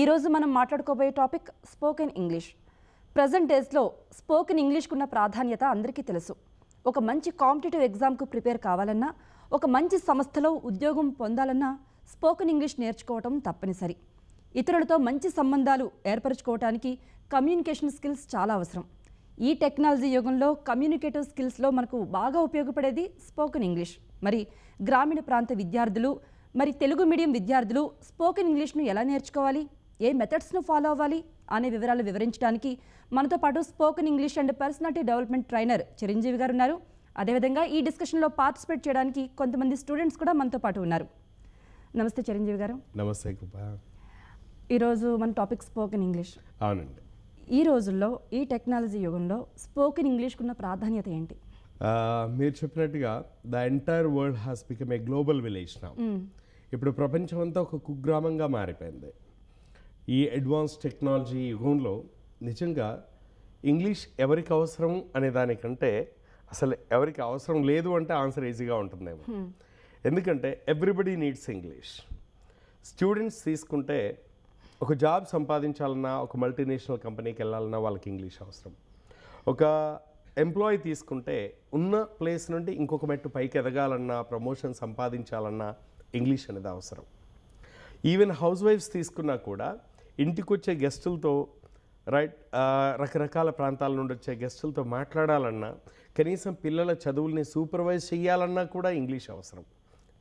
ఈరోజు మనం మాట్లాడుకోబోయే topic spoken English. Present డేస్లో స్పోకెన్ ఇంగ్లీష్కున్న ప్రాధాన్యత అందరికీ తెలుసు. ఒక మంచి కాంపిటేటివ్ ఎగ్జామ్కు ప్రిపేర్ కావాలన్నా, ఒక మంచి సంస్థలో ఉద్యోగం పొందాలన్నా స్పోకెన్ ఇంగ్లీష్ నేర్చుకోవటం తప్పనిసరి. ఇతరులతో మంచి సంబంధాలు ఏర్పరచుకోవడానికి కమ్యూనికేషన్ స్కిల్స్ చాలా అవసరం. ఈ టెక్నాలజీ యుగంలో కమ్యూనికేటివ్ స్కిల్స్లో మనకు బాగా ఉపయోగపడేది స్పోకెన్ ఇంగ్లీష్. మరి గ్రామీణ ప్రాంత విద్యార్థులు, తెలుగు మీడియం విద్యార్థులు స్పోకెన్ ఇంగ్లీష్ను ఎలా నేర్చుకోవాలి, ఏ మెథడ్స్ను ఫాలో అవ్వాలి అనే వివరాలు వివరించడానికి మనతో పాటు spoken English and personality development trainer Chiranjeevi గారు ఉన్నారు. అదేవిధంగా ఈ డిస్కషన్లో పార్టిసిపేట్ చేయడానికి కొంతమంది స్టూడెంట్స్ కూడా మనతో పాటు ఉన్నారు. నమస్తే చిరంజీవి గారు. నమస్తే కృపా. ఈరోజు మన టాపిక్ స్పోకెన్ ఇంగ్లీష్. అవునండి. ఈ రోజుల్లో ఈ టెక్నాలజీ యుగంలో స్పోకెన్ ఇంగ్లీష్కున్న ప్రాధాన్యత ఏంటి? మీరు చెప్పినట్టుగా the entire world has become a global village now. ఇప్పుడు ప్రపంచం అంతా ఒక కుగ్రామంగా మారిపోయింది. ఈ అడ్వాన్స్ టెక్నాలజీ యుగంలో నిజంగా ఇంగ్లీష్ ఎవరికి అవసరం అనే దానికంటే అసలు ఎవరికి అవసరం లేదు అంటే ఆన్సర్ ఈజీగా ఉంటుందేమో. ఎందుకంటే ఎవ్రీబడి నీడ్స్ ఇంగ్లీష్. స్టూడెంట్స్ తీసుకుంటే ఒక జాబ్ సంపాదించాలన్నా, ఒక మల్టీనేషనల్ కంపెనీకి వెళ్ళాలన్నా వాళ్ళకి ఇంగ్లీష్ అవసరం. ఒక ఎంప్లాయీ తీసుకుంటే ఉన్న ప్లేస్ నుండి ఇంకొక మెట్టు పైకి ఎదగాలన్నా, ప్రమోషన్ సంపాదించాలన్నా ఇంగ్లీష్ అనేది అవసరం. ఈవెన్ హౌస్ వైఫ్స్ తీసుకున్నా కూడా ఇంటికి వచ్చే గెస్టులతో రకరకాల ప్రాంతాల నుండి వచ్చే గెస్టులతో మాట్లాడాలన్నా, కనీసం పిల్లల చదువుల్ని సూపర్వైజ్ చేయాలన్నా కూడా ఇంగ్లీష్ అవసరం.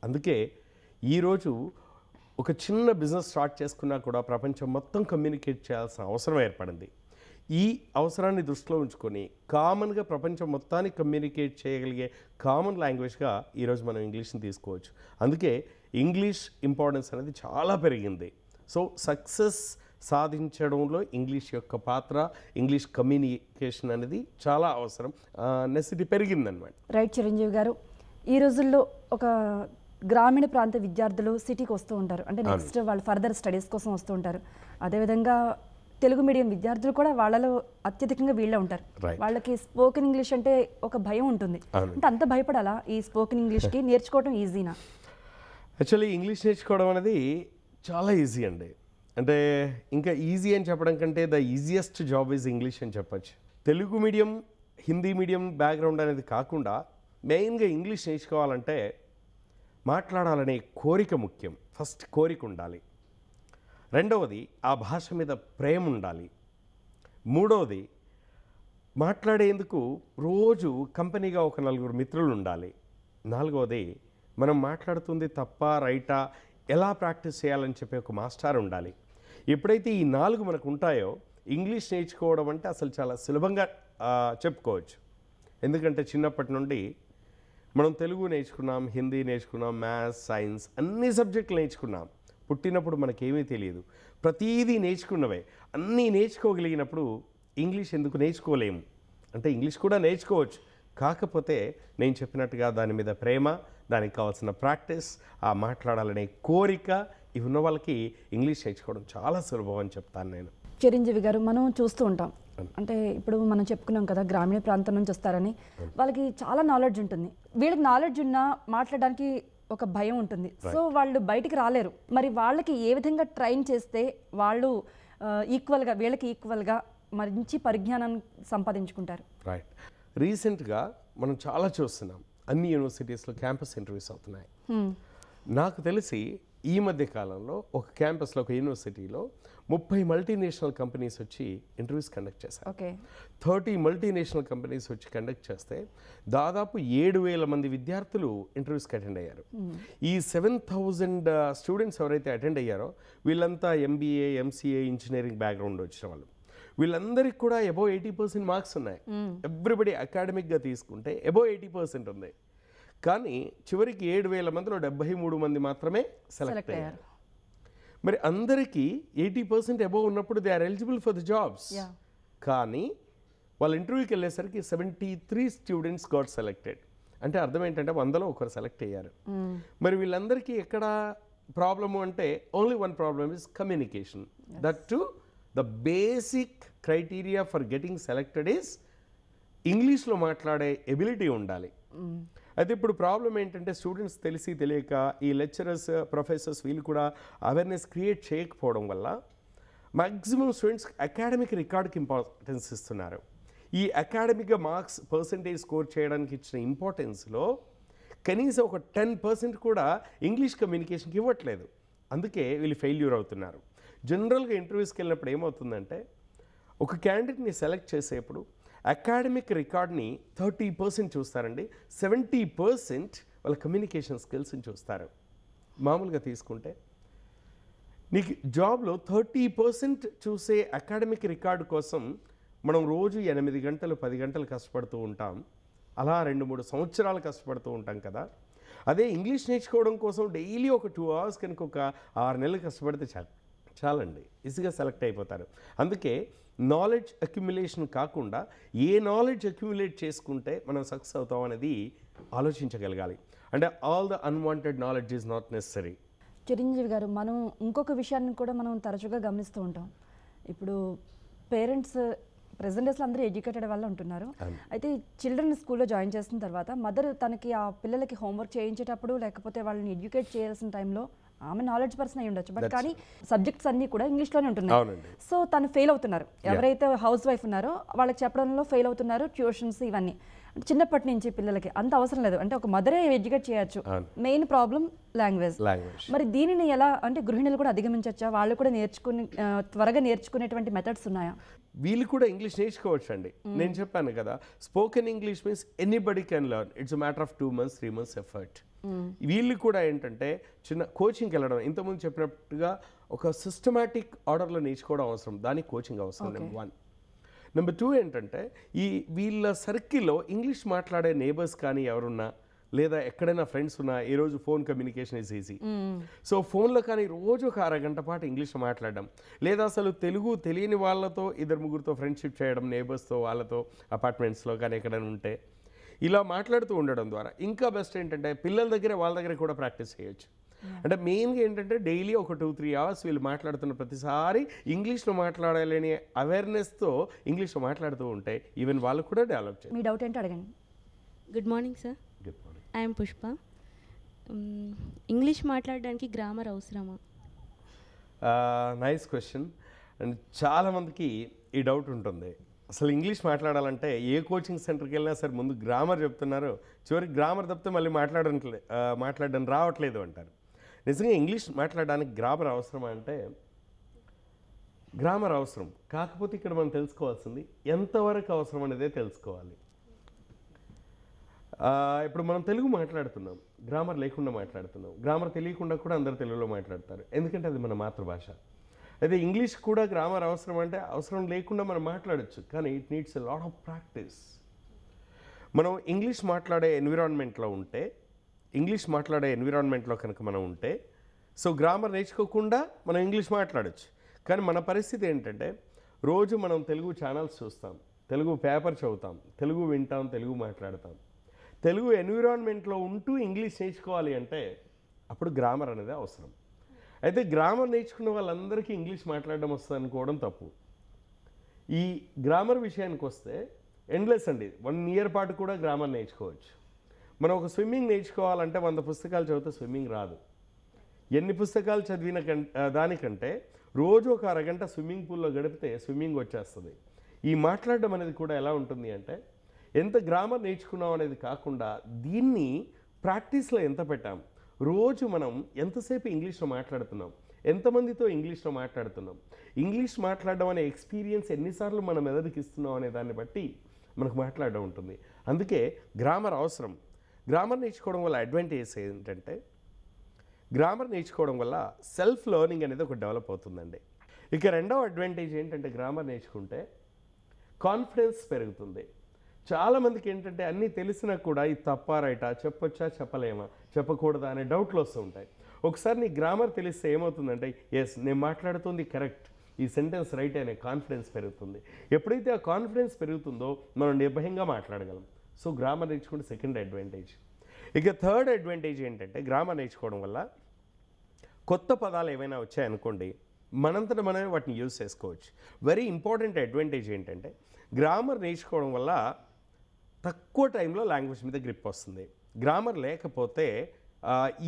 అందుకే ఈరోజు ఒక చిన్న బిజినెస్ స్టార్ట్ చేసుకున్నా కూడా ప్రపంచం మొత్తం కమ్యూనికేట్ చేయాల్సిన అవసరం ఏర్పడింది. ఈ అవసరాన్ని దృష్టిలో ఉంచుకొని కామన్గా ప్రపంచం మొత్తానికి కమ్యూనికేట్ చేయగలిగే కామన్ లాంగ్వేజ్గా ఈరోజు మనం ఇంగ్లీష్ని తీసుకోవచ్చు. అందుకే ఇంగ్లీష్ ఇంపార్టెన్స్ అనేది చాలా పెరిగింది. సో సక్సెస్ సాధించడంలో ఇంగ్లీష్ యొక్క పాత్ర, ఇంగ్లీష్ కమ్యూనికేషన్ అనేది చాలా అవసరం, నెసిటీ పెరిగిందన్నమాట. రైట్ చిరంజీవి గారు. ఈ రోజుల్లో ఒక గ్రామీణ ప్రాంత విద్యార్థులు సిటీకి వస్తూ ఉంటారు, అంటే నెక్స్ట్ వాళ్ళు ఫర్దర్ స్టడీస్ కోసం వస్తూ ఉంటారు. అదేవిధంగా తెలుగు మీడియం విద్యార్థులు కూడా వాళ్ళలో అత్యధికంగా వీళ్ళే ఉంటారు. వాళ్ళకి స్పోకెన్ ఇంగ్లీష్ అంటే ఒక భయం ఉంటుంది. అంటే అంత భయపడాలా ఈ స్పోకెన్ ఇంగ్లీష్కి? నేర్చుకోవడం ఈజీనా? యాక్చువల్లీ ఇంగ్లీష్ నేర్చుకోవడం అనేది చాలా ఈజీ అండి. అంటే ఇంకా ఈజీ అని చెప్పడం కంటే the easiest job is English అని చెప్పచ్చు. Telugu medium, Hindi medium background అనేది కాకుండా మెయిన్గా ఇంగ్లీష్ నేర్చుకోవాలంటే మాట్లాడాలనే కోరిక ముఖ్యం. ఫస్ట్ కోరిక ఉండాలి. రెండవది ఆ భాష మీద ప్రేమ ఉండాలి. మూడవది మాట్లాడేందుకు రోజు కంపెనీగా ఒక నలుగురు మిత్రులు ఉండాలి. నాలుగవది మనం మాట్లాడుతుంది తప్ప రైటా ఎలా ప్రాక్టీస్ చేయాలని చెప్పి ఒక మాస్టర్ ఉండాలి. ఎప్పుడైతే ఈ 4 మనకు ఉంటాయో ఇంగ్లీష్ నేర్చుకోవడం అంటే అసలు చాలా సులభంగా చెప్పుకోవచ్చు. ఎందుకంటే చిన్నప్పటి నుండి మనం తెలుగు నేర్చుకున్నాం, హిందీ నేర్చుకున్నాం, మ్యాథ్స్, సైన్స్ అన్ని సబ్జెక్టులు నేర్చుకున్నాం. పుట్టినప్పుడు మనకేమీ తెలియదు, ప్రతీదీ నేర్చుకున్నవే. అన్నీ నేర్చుకోగలిగినప్పుడు ఇంగ్లీష్ ఎందుకు నేర్చుకోలేము? అంటే ఇంగ్లీష్ కూడా నేర్చుకోవచ్చు, కాకపోతే నేను చెప్పినట్టుగా దాని మీద ప్రేమ, దానికి కావాల్సిన ప్రాక్టీస్, ఆ మాట్లాడాలనే కోరిక ఇవి ఉన్న వాళ్ళకి ఇంగ్లీష్ నేర్చుకోవడం చాలా సులభం అని చెప్తాను నేను. చిరంజీవి గారు, మనం చూస్తూ ఉంటాం, అంటే ఇప్పుడు మనం చెప్పుకున్నాం కదా గ్రామీణ ప్రాంతం నుంచి వస్తారని, వాళ్ళకి చాలా నాలెడ్జ్ ఉంటుంది. వీళ్ళకి నాలెడ్జ్ ఉన్నా మాట్లాడడానికి ఒక భయం ఉంటుంది. సో వాళ్ళు బయటికి రాలేరు. మరి వాళ్ళకి ఏ విధంగా ట్రైన్ చేస్తే వాళ్ళు ఈక్వల్గా, వీళ్ళకి ఈక్వల్గా మంచి పరిజ్ఞానాన్ని సంపాదించుకుంటారు? రైట్. రీసెంట్గా మనం చాలా చూస్తున్నాం, అన్ని యూనివర్సిటీస్లో క్యాంపస్ ఇంటర్వ్యూస్ అవుతున్నాయి. నాకు తెలిసి ఈ మధ్య కాలంలో ఒక క్యాంపస్లో, ఒక యూనివర్సిటీలో 30 మల్టీనేషనల్ కంపెనీస్ వచ్చి ఇంటర్వ్యూస్ కండక్ట్ చేశారు. 30 మల్టీనేషనల్ కంపెనీస్ వచ్చి కండక్ట్ చేస్తే దాదాపు 7,000 మంది విద్యార్థులు ఇంటర్వ్యూస్కి అటెండ్ అయ్యారు. ఈ 7,000 స్టూడెంట్స్ ఎవరైతే అటెండ్ అయ్యారో వీళ్ళంతా MBA, MCA, ఇంజనీరింగ్ బ్యాక్గ్రౌండ్ వచ్చిన వాళ్ళు. వీళ్ళందరికీ కూడా అబోవ్ 80% మార్క్స్ ఉన్నాయి. ఎవ్రీబడి అకాడమిక్గా తీసుకుంటే అబోవ్ 80% ఉంది. కానీ చివరికి 7,000 మందిలో 73 మంది మాత్రమే సెలెక్ట్ అయ్యారు. మరి అందరికీ 80% అబోవ్ ఉన్నప్పుడు they are eligible for the jobs. కానీ వాళ్ళ ఇంటర్వ్యూకి వెళ్ళేసరికి 73 స్టూడెంట్స్ గాట్ సెలెక్టెడ్. అంటే అర్థం ఏంటంటే 100లో ఒకరు సెలెక్ట్ అయ్యారు. మరి వీళ్ళందరికీ ఎక్కడ ప్రాబ్లము అంటే only one problem is communication. That to the basic criteria for getting selected is ఇంగ్లీష్లో మాట్లాడే ఎబిలిటీ ఉండాలి. అయితే ఇప్పుడు ప్రాబ్లం ఏంటంటే స్టూడెంట్స్ తెలిసి తెలియక ఈ లెక్చరర్స్, ప్రొఫెసర్స్ వీళ్ళు కూడా అవేర్నెస్ క్రియేట్ చేయకపోవడం వల్ల మ్యాక్సిమం స్టూడెంట్స్ అకాడమిక్ రికార్డ్కి ఇంపార్టెన్స్ ఇస్తున్నారు. ఈ అకాడమిక్గా మార్క్స్ పర్సంటేజ్ స్కోర్ చేయడానికి ఇచ్చిన ఇంపార్టెన్స్లో కనీసం ఒక 10% కూడా ఇంగ్లీష్ కమ్యూనికేషన్కి ఇవ్వట్లేదు. అందుకే వీళ్ళు ఫెయిల్యూర్ అవుతున్నారు. జనరల్గా ఇంటర్వ్యూస్కి వెళ్ళినప్పుడు ఏమవుతుందంటే ఒక క్యాండిడేట్ని సెలెక్ట్ చేసేప్పుడు అకాడమిక్ రికార్డ్ని 30% చూస్తారండి, 70% వాళ్ళ కమ్యూనికేషన్ స్కిల్స్ని చూస్తారు. మామూలుగా తీసుకుంటే నీకు జాబ్లో 30% చూసే అకాడమిక్ రికార్డు కోసం మనం రోజు 8 గంటలు 10 గంటలు కష్టపడుతూ ఉంటాం. అలా 2-3 సంవత్సరాలు కష్టపడుతూ ఉంటాం కదా. అదే ఇంగ్లీష్ నేర్చుకోవడం కోసం డైలీ ఒక 2 hours కనుక ఒక 6 నెలలు కష్టపడితే చాలండి, ఈజీగా సెలెక్ట్ అయిపోతారు. అందుకే నాలెడ్జ్ అక్యుములేషన్ కాకుండా ఏ నాలెడ్జ్ అక్యుములేట్ చేసుకుంటే మనం సక్సెస్ అవుతాం అనేది ఆలోచించగలగాలి. అంటే all the unwanted knowledge is not necessary. Chiranjeevi గారు, మనం ఇంకొక విషయాన్ని కూడా మనం తరచుగా గమనిస్తూ ఉంటాం. ఇప్పుడు పేరెంట్స్ ప్రెజెంట్ డేస్లో అందరూ ఎడ్యుకేటెడ్ వల్ల ఉంటున్నారు. అయితే చిల్డ్రన్ స్కూల్లో జాయిన్ చేసిన తర్వాత మదర్ తనకి ఆ పిల్లలకి హోంవర్క్ చేయించేటప్పుడు లేకపోతే వాళ్ళని ఎడ్యుకేట్ చేయాల్సిన టైంలో ఆమె నాలెడ్జ్ పర్సన్ అయి ఉండొచ్చు, బట్ కానీ సబ్జెక్ట్స్ అన్నీ కూడా ఇంగ్లీష్లోనే ఉంటున్నాయి. సో తను ఫెయిల్ అవుతున్నారు. ఎవరైతే హౌస్ వైఫ్ ఉన్నారో వాళ్ళకి చెప్పడంలో ఫెయిల్ అవుతున్నారు. ట్యూషన్స్ ఇవన్నీ చిన్నప్పటి నుంచి పిల్లలకి అంత అవసరం లేదు. అంటే ఒక మదరే ఎడ్యుకేట్ చేయొచ్చు. Main problem language. మరి దీనిని ఎలా అంటే గృహిణులు కూడా అధిగమించవచ్చా? వాళ్ళు కూడా త్వరగా నేర్చుకునేటువంటి మెథడ్స్ ఉన్నాయా? వీళ్ళు కూడా ఇంగ్లీష్ నేర్చుకోవచ్చు అండి. నేను చెప్పాను కదా, spoken English means anybody can learn. It's matter of 2 months 3 months effort. వీళ్ళు కూడా ఏంటంటే చిన్న కోచింగ్కి వెళ్ళడం, ఇంతకుముందు చెప్పినట్టుగా ఒక సిస్టమాటిక్ ఆర్డర్లో నేర్చుకోవడం అవసరం, దానికి కోచింగ్ అవసరం. నెంబర్ 1. నెంబర్ 2 ఏంటంటే వీళ్ళ సర్కిల్లో ఇంగ్లీష్ మాట్లాడే నేబర్స్ కానీ ఎవరున్నా లేదా ఎక్కడైనా ఫ్రెండ్స్ ఉన్నా, ఈ రోజు phone communication is easy. So ఫోన్లో కానీ రోజు ఒక 1/2 గంట పాటు ఇంగ్లీష్ మాట్లాడడం, లేదా అసలు తెలుగు తెలియని వాళ్ళతో 2-3 ఫ్రెండ్షిప్ చేయడం, నేబర్స్తో వాళ్ళతో అపార్ట్మెంట్స్లో కానీ ఎక్కడైనా ఉంటే ఇలా మాట్లాడుతూ ఉండడం ద్వారా ఇంకా బెస్ట్ ఏంటంటే పిల్లల దగ్గర వాళ్ళ దగ్గర కూడా ప్రాక్టీస్ చేయొచ్చు. అంటే మెయిన్గా ఏంటంటే డైలీ ఒక 2-3 hours వీళ్ళు మాట్లాడుతున్న ప్రతిసారి ఇంగ్లీష్లో మాట్లాడాలని అవేర్నెస్తో ఇంగ్లీష్లో మాట్లాడుతూ ఉంటే ఈవెన్ వాళ్ళు కూడా డెవలప్ చేయాలి. మీ డౌట్ ఏంటో అడగండి. Good morning sir. Good morning. I'm Pushpa. English మాట్లాడడానికి గ్రామర్ అవసరమా? Nice question. అండ్ చాలామందికి ఈ డౌట్ ఉంటుంది. అసలు ఇంగ్లీష్ మాట్లాడాలంటే ఏ కోచింగ్ సెంటర్కి వెళ్ళినా సరే ముందు గ్రామర్ చెప్తున్నారు, చివరికి గ్రామర్ తప్పితే మళ్ళీ మాట్లాడడం రావట్లేదు అంటారు. నిజంగా ఇంగ్లీష్ మాట్లాడడానికి గ్రామర్ అవసరమా అంటే గ్రామర్ అవసరం. కాకపోతే ఇక్కడ మనం తెలుసుకోవాల్సింది ఎంతవరకు అవసరం అనేదే తెలుసుకోవాలి. ఇప్పుడు మనం తెలుగు మాట్లాడుతున్నాం, గ్రామర్ లేకుండా మాట్లాడుతున్నాం. గ్రామర్ తెలియకుండా కూడా అందరు తెలుగులో మాట్లాడతారు, ఎందుకంటే అది మన మాతృభాష. అయితే ఇంగ్లీష్ కూడా గ్రామర్ అవసరం అంటే అవసరం లేకుండా మనం మాట్లాడచ్చు, కానీ it needs a lot of practice. మనం ఇంగ్లీష్ మాట్లాడే ఎన్విరాన్మెంట్లో కనుక మనం ఉంటే సో గ్రామర్ నేర్చుకోకుండా మనం ఇంగ్లీష్ మాట్లాడచ్చు. కానీ మన పరిస్థితి ఏంటంటే రోజు మనం తెలుగు ఛానల్స్ చూస్తాం, తెలుగు పేపర్ చదువుతాం, తెలుగు వింటాం, తెలుగు మాట్లాడతాం. తెలుగు ఎన్విరాన్మెంట్లో ఉంటూ ఇంగ్లీష్ నేర్చుకోవాలి అంటే అప్పుడు గ్రామర్ అనేది అవసరం. అయితే గ్రామర్ నేర్చుకున్న వాళ్ళందరికీ ఇంగ్లీష్ మాట్లాడడం వస్తుంది అనుకోవడం తప్పు. ఈ గ్రామర్ విషయానికి వస్తే ఎండ్లెస్ అండి. 1 year పాటు కూడా గ్రామర్ నేర్చుకోవచ్చు. మనం ఒక స్విమ్మింగ్ నేర్చుకోవాలంటే 100 పుస్తకాలు చదివితే స్విమ్మింగ్ రాదు. ఎన్ని పుస్తకాలు చదివిన దానికంటే రోజు ఒక 1/2 గంట స్విమ్మింగ్ పూల్లో గడిపితే స్విమ్మింగ్ వచ్చేస్తుంది. ఈ మాట్లాడడం అనేది కూడా ఎలా ఉంటుంది అంటే ఎంత గ్రామర్ నేర్చుకున్నాం అనేది కాకుండా దీన్ని ప్రాక్టీస్లో ఎంత పెట్టాం, రోజు మనం ఎంతసేపు ఇంగ్లీష్లో మాట్లాడుతున్నాం, ఎంతమందితో ఇంగ్లీష్లో మాట్లాడుతున్నాం, ఇంగ్లీష్ మాట్లాడడం అనే ఎక్స్పీరియన్స్ ఎన్నిసార్లు మన మెదడుకి ఇస్తున్నాం అనే దాన్ని బట్టి మనకు మాట్లాడడం ఉంటుంది. అందుకే గ్రామర్ అవసరం. గ్రామర్ నేర్చుకోవడం వల్ల అడ్వాంటేజ్ ఏంటంటే గ్రామర్ నేర్చుకోవడం వల్ల సెల్ఫ్ లెర్నింగ్ అనేది ఒక డెవలప్ అవుతుందండి. ఇక రెండవ అడ్వాంటేజ్ ఏంటంటే గ్రామర్ నేర్చుకుంటే కాన్ఫిడెన్స్ పెరుగుతుంది. చాలామందికి ఏంటంటే అన్నీ తెలిసినా కూడా ఇది తప్పా రైటా, చెప్పొచ్చా చెప్పలేమా, చెప్పకూడదా అనే డౌట్లు వస్తూ ఉంటాయి. ఒకసారి నీ గ్రామర్ తెలిస్తే ఏమవుతుందంటే ఎస్ నేను మాట్లాడుతుంది కరెక్ట్, ఈ సెంటెన్స్ రైట్ అనే కాన్ఫిడెన్స్ పెరుగుతుంది. ఎప్పుడైతే ఆ కాన్ఫిడెన్స్ పెరుగుతుందో మనం నిర్భయంగా మాట్లాడగలం. సో గ్రామర్ నేర్చుకుంటే సెకండ్ అడ్వాంటేజ్. ఇక థర్డ్ అడ్వాంటేజ్ ఏంటంటే గ్రామర్ నేర్చుకోవడం వల్ల కొత్త పదాలు ఏవైనా వచ్చాయనుకోండి మనంతట మనమే వాటిని యూజ్ చేసుకోవచ్చు. వెరీ ఇంపార్టెంట్ అడ్వాంటేజ్ ఏంటంటే గ్రామర్ నేర్చుకోవడం వల్ల తక్కువ టైంలో లాంగ్వేజ్ మీద గ్రిప్ వస్తుంది. గ్రామర్ లేకపోతే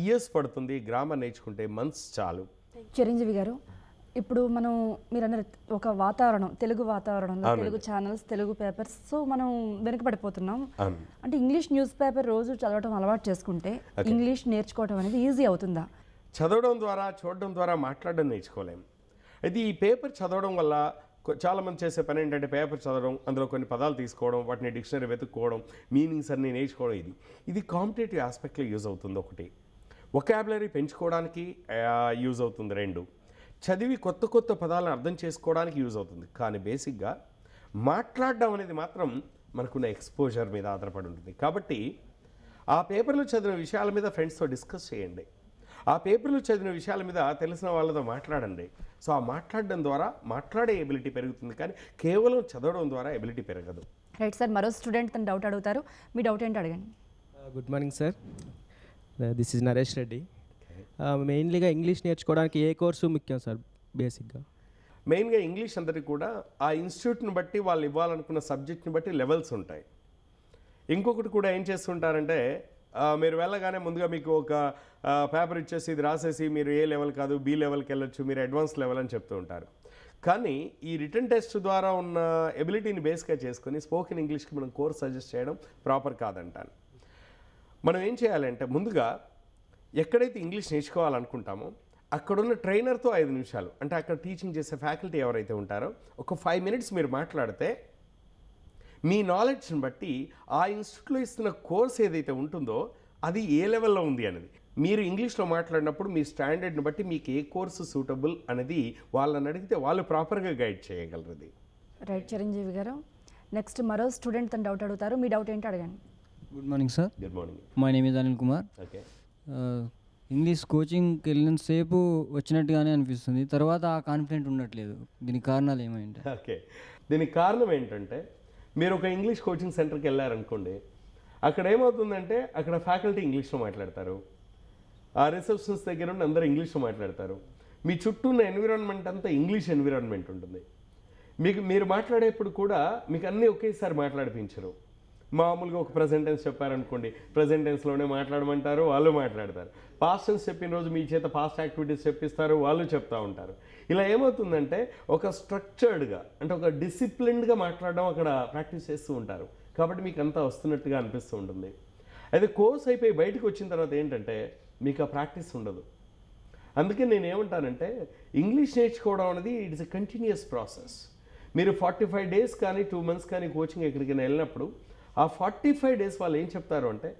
ఇయర్స్ పడుతుంది, గ్రామర్ నేర్చుకుంటే మంత్స్ చాలు. చిరంజీవి గారు, ఇప్పుడు మనం మీరు అన్న ఒక వాతావరణం, తెలుగు వాతావరణంలో అవునండి. Telugu channels, Telugu papers, so మనం వెనుకబడిపోతున్నాం. అవును. అంటే ఇంగ్లీష్ న్యూస్ పేపర్ రోజు చదవడం అలవాటు చేసుకుంటే ఇంగ్లీష్ నేర్చుకోవడం అనేది ఈజీ అవుతుందా? చదవడం ద్వారా, చూడడం ద్వారా మాట్లాడడం నేర్చుకోలేం. అయితే ఈ పేపర్ చదవడం వల్ల చాలామంది చేసే పని ఏంటంటే పేపర్ చదవడం, అందులో కొన్ని పదాలు తీసుకోవడం, వాటిని డిక్షనరీ వెతుక్కోవడం, మీనింగ్స్ అన్నీ నేర్చుకోవడం. ఇది కాంపిటేటివ్ ఆస్పెక్ట్లో యూజ్ అవుతుంది. ఒకటి వొకాబులరీ పెంచుకోవడానికి యూజ్ అవుతుంది. 2 చదివి కొత్త కొత్త పదాలను అర్థం చేసుకోవడానికి యూజ్ అవుతుంది. కానీ బేసిక్గా మాట్లాడడం అనేది మాత్రం మనకున్న ఎక్స్పోజర్ మీద ఆధారపడి ఉంటుంది. కాబట్టి ఆ పేపర్లో చదివిన విషయాల మీద ఫ్రెండ్స్తో డిస్కస్ చేయండి. ఆ పేపర్లో చదివిన విషయాల మీద తెలిసిన వాళ్ళతో మాట్లాడండి. సో ఆ మాట్లాడడం ద్వారా మాట్లాడే ఎబిలిటీ పెరుగుతుంది, కానీ కేవలం చదవడం ద్వారా ఎబిలిటీ పెరగదు. రైట్ సార్, మరో స్టూడెంట్ తన డౌట్ అడుగుతారు. మీ డౌట్ ఏంటో అడగండి. Good morning sir, this is Naresh Reddy. మెయిన్లీగా ఇంగ్లీష్ నేర్చుకోవడానికి ఏ కోర్సు ముఖ్యం సార్? బేసిక్గా మెయిన్గా ఇంగ్లీష్ అందరికీ కూడా ఆ ఇన్స్టిట్యూట్ని బట్టి వాళ్ళు ఇవ్వాలనుకున్న సబ్జెక్ట్ని బట్టి లెవెల్స్ ఉంటాయి. ఇంకొకటి కూడా ఏం చేస్తుంటారంటే మీరు వెళ్ళగానే ముందుగా మీకు ఒక పేపర్ ఇచ్చేసి ఇది రాసేసి మీరు ఏ లెవెల్ కాదు బి లెవెల్కి వెళ్ళొచ్చు, మీరు అడ్వాన్స్ లెవెల్ అని చెప్తూ ఉంటారు. కానీ ఈ రిటర్న్ టెస్ట్ ద్వారా ఉన్న ఎబిలిటీని బేస్గా చేసుకొని స్పోకెన్ ఇంగ్లీష్కి మనం కోర్స్ సజెస్ట్ చేయడం ప్రాపర్ కాదంటాను. మనం ఏం చేయాలంటే ముందుగా ఎక్కడైతే ఇంగ్లీష్ నేర్చుకోవాలనుకుంటామో అక్కడున్న ట్రైనర్తో 5 నిమిషాలు, అంటే అక్కడ టీచింగ్ చేసే ఫ్యాకల్టీ ఎవరైతే ఉంటారో ఒక 5 minutes మీరు మాట్లాడితే మీ నాలెడ్జ్ని బట్టి ఆ ఇన్స్టిట్యూట్లో ఇస్తున్న కోర్స్ ఏదైతే ఉంటుందో అది ఏ లెవెల్లో ఉంది అనేది మీరు ఇంగ్లీష్లో మాట్లాడినప్పుడు మీ స్టాండర్డ్ని బట్టి మీకు ఏ కోర్సు సూటబుల్ అనేది వాళ్ళని అడిగితే వాళ్ళు ప్రాపర్గా గైడ్ చేయగలరు. రైట్ చిరంజీవి గారు, నెక్స్ట్ మరో స్టూడెంట్ తన డౌట్ అడుగుతారు. మీ డౌట్ ఏంటో అడగండి. Good morning sir. Good morning. My name is Anil Kumar. Okay. English కోచింగ్కి వెళ్ళినంతసేపు వచ్చినట్టుగానే అనిపిస్తుంది, తర్వాత ఆ కాన్ఫిడెంట్ ఉండట్లేదు. దీనికి కారణాలు ఏమైంటే? ఓకే, దీనికి కారణం ఏంటంటే మీరు ఒక ఇంగ్లీష్ కోచింగ్ సెంటర్కి వెళ్ళారనుకోండి, అక్కడ ఏమవుతుందంటే అక్కడ ఫ్యాకల్టీ ఇంగ్లీష్లో మాట్లాడతారు, ఆ రిసెప్షన్స్ దగ్గర ఉండి అందరూ ఇంగ్లీష్లో మాట్లాడతారు, మీ చుట్టూ ఉన్న ఎన్విరాన్మెంట్ అంతా ఇంగ్లీష్ ఎన్విరాన్మెంట్ ఉంటుంది. మీరు మాట్లాడేప్పుడు కూడా మీకు అన్నీ ఒకేసారి మాట్లాడిపించరు. మామూలుగా ఒక ప్రజెంట్ టెన్స్ చెప్పారనుకోండి, ప్రజెంట్ టెన్స్లోనే మాట్లాడమంటారు, వాళ్ళు మాట్లాడతారు. పాస్ట్ టెన్స్ చెప్పిన రోజు మీ చేత పాస్ట్ యాక్టివిటీస్ చెప్పిస్తారు, వాళ్ళు చెప్తూ ఉంటారు. ఇలా ఏమవుతుందంటే ఒక స్ట్రక్చర్డ్గా, అంటే ఒక డిసిప్లిన్డ్గా మాట్లాడడం అక్కడ ప్రాక్టీస్ చేస్తూ ఉంటారు. కాబట్టి మీకు అంతా వస్తున్నట్టుగా అనిపిస్తూ ఉంటుంది. అయితే కోర్స్ అయిపోయి బయటకు వచ్చిన తర్వాత ఏంటంటే మీకు ఆ ప్రాక్టీస్ ఉండదు. అందుకే నేను ఏమంటానంటే ఇంగ్లీష్ నేర్చుకోవడం అనేది ఇట్స్ ఎ కంటిన్యూస్ ప్రాసెస్. మీరు 45 days కానీ 2 months కానీ కోచింగ్ ఎక్కడికైనా వెళ్ళినప్పుడు ఆ 45 days వాళ్ళు ఏం చెప్తారు అంటే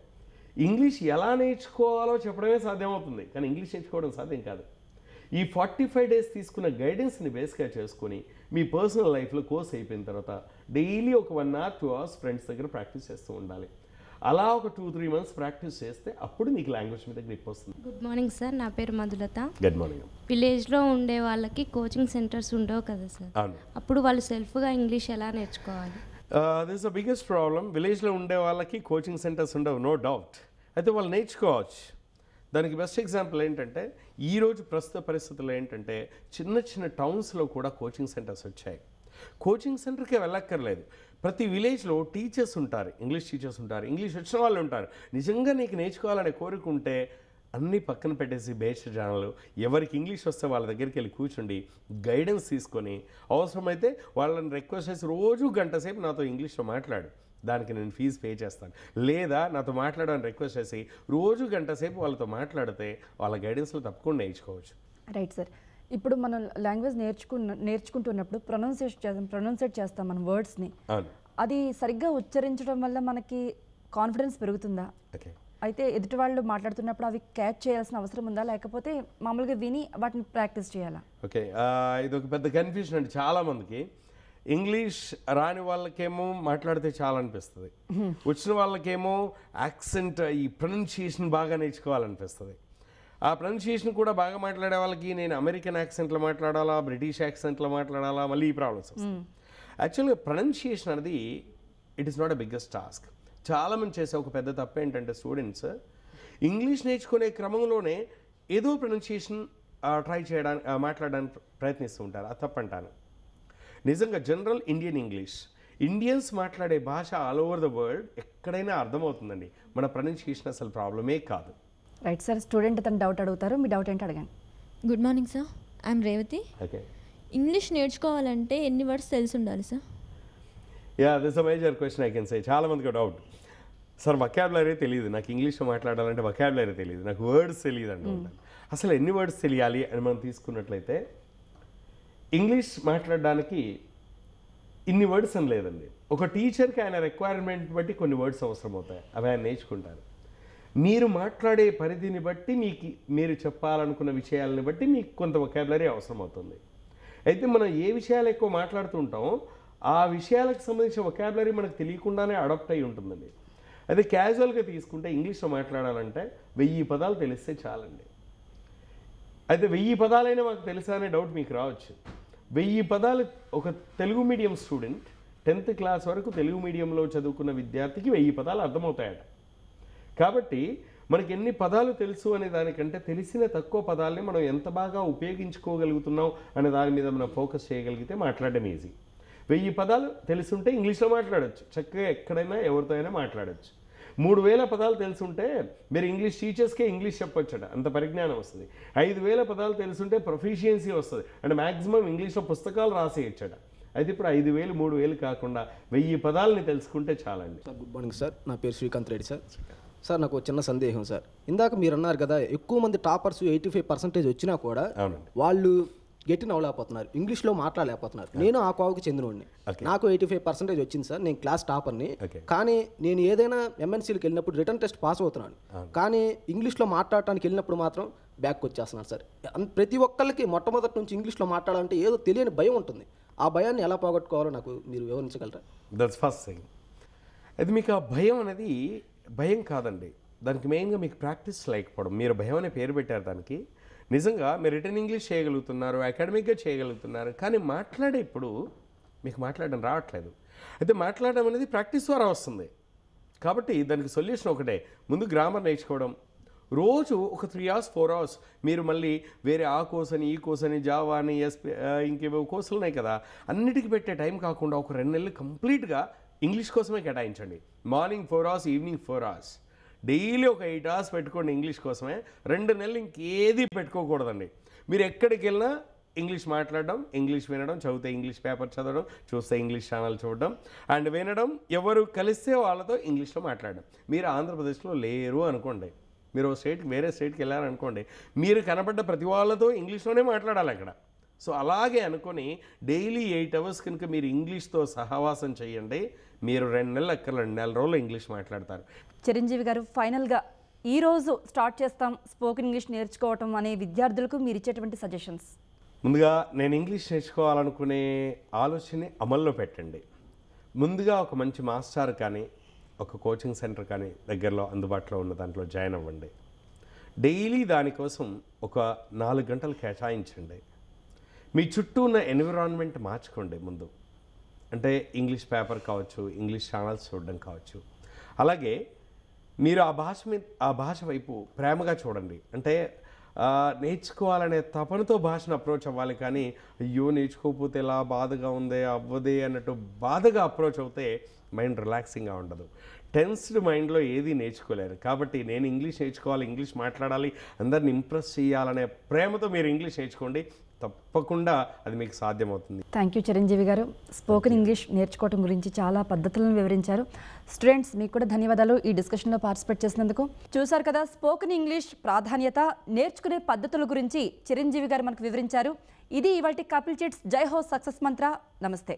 ఇంగ్లీష్ ఎలా నేర్చుకోవాలో చెప్పడమే సాధ్యమవుతుంది, కానీ ఇంగ్లీష్ నేర్చుకోవడం సాధ్యం కాదు. ఈ 45 days తీసుకున్న గైడెన్స్ని బేస్గా చేసుకొని మీ పర్సనల్ లైఫ్లో కోర్స్ అయిపోయిన తర్వాత డైలీ ఒక 1 hour 2 hours ఫ్రెండ్స్ దగ్గర ప్రాక్టీస్ చేస్తూ ఉండాలి. అలా ఒక 2-3 months ప్రాక్టీస్ చేస్తే అప్పుడు నీకు లాంగ్వేజ్ మీద గ్రిప్ వస్తుంది. గుడ్ మార్నింగ్ సార్, నా పేరు మధులత. Good morning. విలేజ్లో ఉండే వాళ్ళకి కోచింగ్ సెంటర్స్ ఉండవు కదా సార్, అవును. అప్పుడు వాళ్ళు సెల్ఫ్గా ఇంగ్లీష్ ఎలా నేర్చుకోవాలి? This the biggest problem. విలేజ్లో ఉండే వాళ్ళకి కోచింగ్ సెంటర్స్ ఉండవు, నో డౌట్. అయితే వాళ్ళు నేర్చుకోవచ్చు. దానికి బెస్ట్ ఎగ్జాంపుల్ ఏంటంటే ఈరోజు ప్రస్తుత పరిస్థితుల్లో ఏంటంటే చిన్న చిన్న టౌన్స్లో కూడా కోచింగ్ సెంటర్స్ వచ్చాయి. కోచింగ్ సెంటర్కే వెళ్ళక్కర్లేదు, ప్రతి విలేజ్లో టీచర్స్ ఉంటారు, ఇంగ్లీష్ టీచర్స్ ఉంటారు, ఇంగ్లీష్ వచ్చిన వాళ్ళు ఉంటారు. నిజంగా నీకు నేర్చుకోవాలనే కోరిక ఉంటే అన్నీ పక్కన పెట్టేసి బేస్ ఛానల్ ఎవరికి ఇంగ్లీష్ వస్తే వాళ్ళ దగ్గరికి వెళ్ళి కూర్చుండి గైడెన్స్ తీసుకొని అవసరమైతే వాళ్ళని రిక్వెస్ట్ చేసి రోజు 1 గంట సేపు నాతో ఇంగ్లీష్లో మాట్లాడు, దానికి నేను ఫీజు పే చేస్తాను, లేదా నాతో మాట్లాడని రిక్వెస్ట్ చేసి రోజు 1 గంట సేపు వాళ్ళతో మాట్లాడితే వాళ్ళ గైడెన్స్లో తప్పకుండా నేర్చుకోవచ్చు. రైట్ సార్, ఇప్పుడు మనం లాంగ్వేజ్ నేర్చుకుంటున్నప్పుడు ప్రొనౌన్సియేట్ చేస్తాం మన వర్డ్స్ని. అవును. అది సరిగ్గా ఉచ్చరించడం వల్ల మనకి కాన్ఫిడెన్స్ పెరుగుతుందా? ఓకే. అయితే ఎదుటి వాళ్ళు మాట్లాడుతున్నప్పుడు అవి క్యాచ్ చేయాల్సిన అవసరం ఉందా, లేకపోతే మామూలుగా విని వాటిని ప్రాక్టీస్ చేయాలా? ఓకే, ఇది ఒక పెద్ద కన్ఫ్యూజన్ అండి చాలామందికి. ఇంగ్లీష్ రాని వాళ్ళకేమో మాట్లాడితే చాలా అనిపిస్తుంది, వచ్చిన వాళ్ళకేమో యాక్సెంట్ ఈ ప్రొనౌన్సియేషన్ బాగా నేర్చుకోవాలనిపిస్తుంది. ఆ ప్రొనౌన్సియేషన్ కూడా బాగా మాట్లాడే వాళ్ళకి నేను అమెరికన్ యాక్సెంట్లో మాట్లాడాలా, బ్రిటిష్ యాక్సెంట్లో మాట్లాడాలా, మళ్ళీ ఈ ప్రాబ్లమ్స్ వస్తాయి. యాక్చువల్గా ప్రొనౌన్సియేషన్ అనేది it is not a biggest task. చాలామంది చేసే ఒక పెద్ద తప్పు ఏంటంటే స్టూడెంట్స్ ఇంగ్లీష్ నేర్చుకునే క్రమంలోనే ఏదో ప్రొనౌన్సియేషన్ ట్రై చేయడానికి మాట్లాడడానికి ప్రయత్నిస్తూ ఉంటారు. అది తప్పంటాను. నిజంగా జనరల్ ఇండియన్ ఇంగ్లీష్, ఇండియన్స్ మాట్లాడే భాష ఆల్ ఓవర్ ద వరల్డ్ ఎక్కడైనా అర్థమవుతుందండి. మన ప్రొనౌన్సియేషన్ అసలు ప్రాబ్లమే కాదు. రైట్ సార్, స్టూడెంట్ తన డౌట్ అడుగుతారు. మీ డౌట్ ఏంటి అడగండి. Good morning sir. I'm Revathi. Okay. English నేర్చుకోవాలంటే ఎన్ని వర్డ్స్ తెలిసి ఉండాలి sir? Yeah, this a major question I can say. చాలా మందికి డౌట్, సార్ వొకాబులరీ తెలియదు నాకు, ఇంగ్లీష్లో మాట్లాడాలంటే వొకాబులరీ తెలియదు నాకు, వర్డ్స్ తెలియదు అంటూ ఉంటాను. అసలు ఎన్ని వర్డ్స్ తెలియాలి అని మనం తీసుకున్నట్లయితే ఇంగ్లీష్ మాట్లాడడానికి ఇన్ని వర్డ్స్ అని లేదండి. ఒక టీచర్కి ఆయన రిక్వైర్మెంట్ బట్టి కొన్ని వర్డ్స్ అవసరం అవుతాయి, అవి ఆయన నేర్చుకుంటారు. మీరు మాట్లాడే పరిధిని బట్టి మీరు చెప్పాలనుకున్న విషయాలని బట్టి మీకు కొంత వొకాబులరీ అవసరం అవుతుంది. అయితే మనం ఏ విషయాలు ఎక్కువ మాట్లాడుతూ ఉంటామో ఆ విషయాలకు సంబంధించిన వొకాబులరీ మనకు తెలియకుండానే అడాప్ట్ అయి ఉంటుందండి. అదే క్యాజువల్గా తీసుకుంటే ఇంగ్లీష్లో మాట్లాడాలంటే 1000 పదాలు తెలిస్తే చాలండి. అయితే 1000 పదాలైనా మాకు తెలుసా అనే డౌట్ మీకు రావచ్చు. 1000 పదాలు ఒక Telugu medium student 10th class వరకు తెలుగు మీడియంలో చదువుకున్న విద్యార్థికి 1000 పదాలు అర్థమవుతాయట. కాబట్టి మనకి ఎన్ని పదాలు తెలుసు అనే దానికంటే తెలిసిన తక్కువ పదాలని మనం ఎంత బాగా ఉపయోగించుకోగలుగుతున్నాం అనే దాని మీద మనం ఫోకస్ చేయగలిగితే మాట్లాడడం ఈజీ. 1000 పదాలు తెలుసుంటే ఇంగ్లీష్లో మాట్లాడచ్చు, చక్కగా ఎక్కడైనా ఎవరితో అయినా మాట్లాడచ్చు. 3000 పదాలు తెలుసుంటే మీరు ఇంగ్లీష్ టీచర్స్కే ఇంగ్లీష్ చెప్పొచ్చట, అంత పరిజ్ఞానం వస్తుంది. 5000 పదాలు తెలుసుంటే ప్రొఫిషియన్సీ వస్తుంది, అంటే మ్యాక్సిమం ఇంగ్లీష్లో పుస్తకాలు రాసేయచ్చట. అయితే ఇప్పుడు 5000 3000 కాకుండా 1000 పదాలని తెలుసుకుంటే చాలండి. సార్ గుడ్ మార్నింగ్ సార్, నా పేరు శ్రీకాంత్ రెడ్డి సార్. సార్ నాకు చిన్న సందేహం సార్, ఇందాక మీరు అన్నారు కదా ఎక్కువ మంది టాపర్స్ 85% వచ్చినా కూడా వాళ్ళు గట్టిన అవ్వలేకపోతున్నారు, ఇంగ్లీష్లో మాట్లాడలేకపోతున్నారు. నేను ఆ కోవకు చెందినవాడిని, నాకు 85% వచ్చింది సార్, నేను క్లాస్ టాపర్ని. కానీ నేను ఏదైనా ఎంఎన్సీలకు వెళ్ళినప్పుడు రిటర్న్ టెస్ట్ పాస్ అవుతున్నాను, కానీ ఇంగ్లీష్లో మాట్లాడటానికి వెళ్ళినప్పుడు మాత్రం బ్యాక్ వచ్చేస్తున్నాను సార్. ప్రతి ఒక్కరికి మొట్టమొదటి నుంచి ఇంగ్లీష్లో మాట్లాడాలంటే ఏదో తెలియని భయం ఉంటుంది, ఆ భయాన్ని ఎలా పోగొట్టుకోవాలో నాకు మీరు వివరించగలరా? That's first thing. అది మీకు ఆ భయం అనేది భయం కాదండి, దానికి మెయిన్గా మీకు ప్రాక్టీస్ లేకపోవడం. మీరు భయం అనే పేరు పెట్టారు దానికి. నిజంగా మీరు రిటర్న్ ఇంగ్లీష్ చేయగలుగుతున్నారు, అకాడమిక్గా చేయగలుగుతున్నారు, కానీ మాట్లాడేప్పుడు మీకు మాట్లాడడం రావట్లేదు. అయితే మాట్లాడడం అనేది ప్రాక్టీస్ ద్వారా వస్తుంది. కాబట్టి దానికి సొల్యూషన్ ఒకటే, ముందు గ్రామర్ నేర్చుకోవడం. రోజు ఒక 3 hours 4 hours మీరు మళ్ళీ వేరే ఆ కోర్స్ అని ఈ కోర్స్ అని జావా అని ఇంకేవో కోర్సులు ఉన్నాయి కదా, అన్నిటికీ పెట్టే టైం కాకుండా ఒక 2 నెలలు కంప్లీట్గా ఇంగ్లీష్ కోసమే కేటాయించండి. Morning 4 hours, evening 4 hours, daily ఒక 8 hours పెట్టుకోండి ఇంగ్లీష్ కోసమే. 2 నెలలు ఇంకేది పెట్టుకోకూడదండి. మీరు ఎక్కడికి వెళ్ళినా ఇంగ్లీష్ మాట్లాడడం, ఇంగ్లీష్ వినడం, చదివితే ఇంగ్లీష్ పేపర్ చదవడం, చూస్తే ఇంగ్లీష్ ఛానల్ చూడడం అండ్ వినడం, ఎవరు కలిస్తే వాళ్ళతో ఇంగ్లీష్లో మాట్లాడడం. మీరు ఆంధ్రప్రదేశ్లో లేరు అనుకోండి, మీరు వేరే స్టేట్కి వెళ్ళారనుకోండి, మీరు కనబడ్డ ప్రతి వాళ్ళతో ఇంగ్లీష్లోనే మాట్లాడాలి అక్కడ. సో అలాగే అనుకొని డైలీ 8 hours కనుక మీరు ఇంగ్లీష్తో సహవాసం చేయండి, మీరు 2 నెలలు 2 నెల రోజులు ఇంగ్లీష్ మాట్లాడతారు. చిరంజీవి గారు, ఫైనల్గా ఈరోజు స్టార్ట్ చేస్తాం స్పోకెన్ ఇంగ్లీష్ నేర్చుకోవటం అనే విద్యార్థులకు మీరు ఇచ్చేటువంటి సజెషన్స్? ముందుగా నేను ఇంగ్లీష్ నేర్చుకోవాలనుకునే ఆలోచనని అమల్లో పెట్టండి. ముందుగా ఒక మంచి మాస్టర్ కానీ ఒక కోచింగ్ సెంటర్ కానీ దగ్గరలో అందుబాటులో ఉన్న దాంట్లో జాయిన్ అవ్వండి. డైలీ దానికోసం ఒక 4 గంటలు కేటాయించండి. మీ చుట్టూ ఉన్న ఎన్విరాన్మెంట్ మార్చుకోండి ముందు. అంటే ఇంగ్లీష్ పేపర్ కావచ్చు, ఇంగ్లీష్ ఛానల్స్ చూడడం కావచ్చు. అలాగే మీరు ఆ భాష వైపు ప్రేమగా చూడండి. అంటే నేర్చుకోవాలనే తపనతో భాషను అప్రోచ్ అవ్వాలి, కానీ అయ్యో నేర్చుకోకపోతే ఎలా బాధగా ఉందే అవ్వదే అన్నట్టు బాధగా అప్రోచ్ అవుతే మైండ్ రిలాక్సింగ్గా ఉండదు. టెన్స్డ్ మైండ్లో ఏది నేర్చుకోలేరు. కాబట్టి నేను ఇంగ్లీష్ నేర్చుకోవాలి, ఇంగ్లీష్ మాట్లాడాలి, అందరిని ఇంప్రెస్ చేయాలనే ప్రేమతో మీరు ఇంగ్లీష్ నేర్చుకోండి, తప్పకుండా అది మీకు సాధ్యమవుతుంది. థ్యాంక్ యూ చిరంజీవి గారు. స్పోకెన్ ఇంగ్లీష్ నేర్చుకోవడం గురించి చాలా పద్ధతులను వివరించారు. స్టూడెంట్స్ మీకు కూడా ధన్యవాదాలు ఈ డిస్కషన్లో పార్టిసిపేట్ చేసినందుకు. చూశారు కదా, స్పోకెన్ ఇంగ్లీష్ ప్రాధాన్యత, నేర్చుకునే పద్ధతుల గురించి చిరంజీవి గారు మనకు వివరించారు. ఇది ఇవాల్టి కపిల్ చిట్స్ జై హో సక్సెస్ మంత్ర. నమస్తే.